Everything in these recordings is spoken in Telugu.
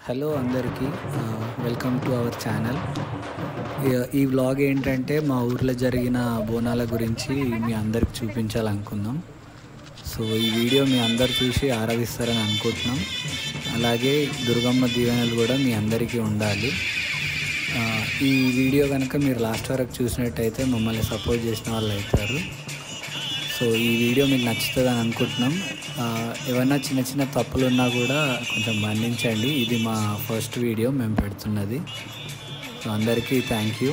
హలో అందరికీ, వెల్కమ్ టు అవర్ ఛానల్. ఈ వ్లాగ్ ఏంటంటే మా ఊర్లో జరిగిన బోనాల గురించి మీ అందరికి చూపించాలనుకున్నాం. సో ఈ వీడియో మీ అందరు చూసి ఆరాధిస్తారని అనుకుంటున్నాం. అలాగే దుర్గమ్మ దీవెనలు కూడా మీ అందరికీ ఉండాలి. ఈ వీడియో కనుక మీరు లాస్ట్ వరకు చూసినట్టయితే మమ్మల్ని సపోర్ట్ చేసిన వాళ్ళు అవుతారు. సో ఈ వీడియో మీకు నచ్చుతుందని అనుకుంటున్నాం. ఏమైనా చిన్న చిన్న తప్పులు ఉన్నా కూడా కొంచెం మన్నించండి. ఇది మా ఫస్ట్ వీడియో మేము పెడుతున్నది. సో అందరికీ thank you.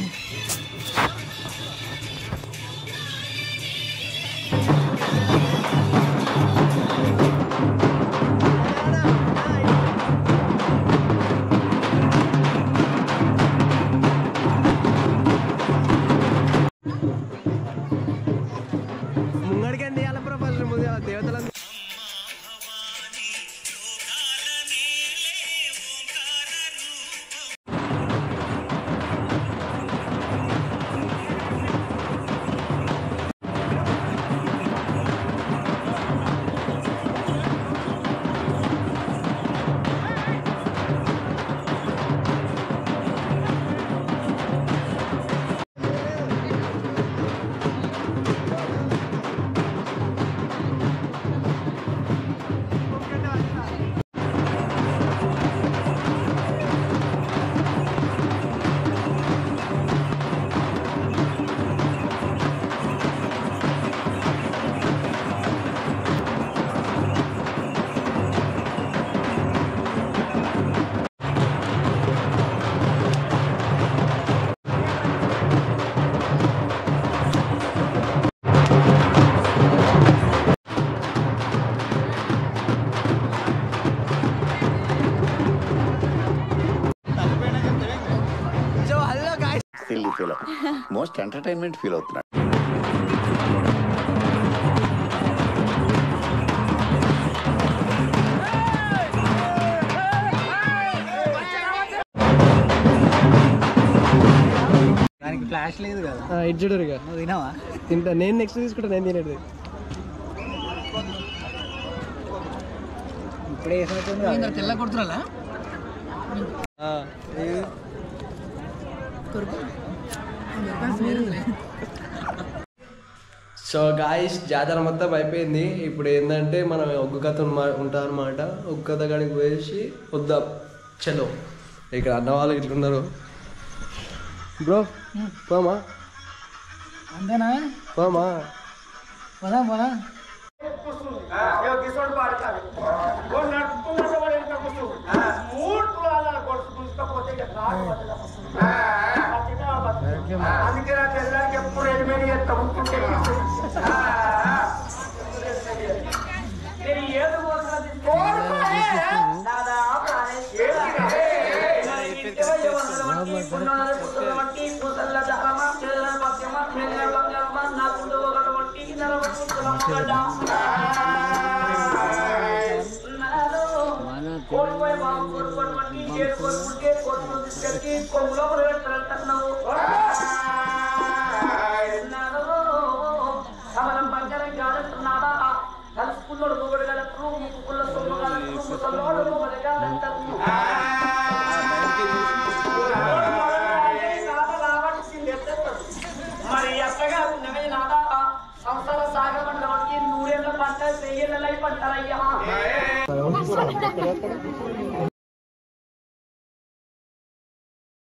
Most entertainment feel అవుతున్నాడు. దానికి ఫ్లాష్ లేదు కదా, ఇడ్జుడుగా నువ్వు తినవా? తింటా. నేను నెక్స్ట్ తీసుకుంటా. నేను తినేది ఇప్పుడే వేసినట్టు తెల్ల కొడుతున్నా. సో గాయస్, జాతర మొత్తం అయిపోయింది. ఇప్పుడు ఏంటంటే మనం ఒగ్గు కథ ఉంటాం అనమాట. ఒగ్గు కథ కాడికి పోయేసి వద్దాం. చలో, ఇక్కడ అన్న వాళ్ళు ఇట్లున్నారు. బ్రో పోమా? అంతేనా? పోమా? పోదా పోదా.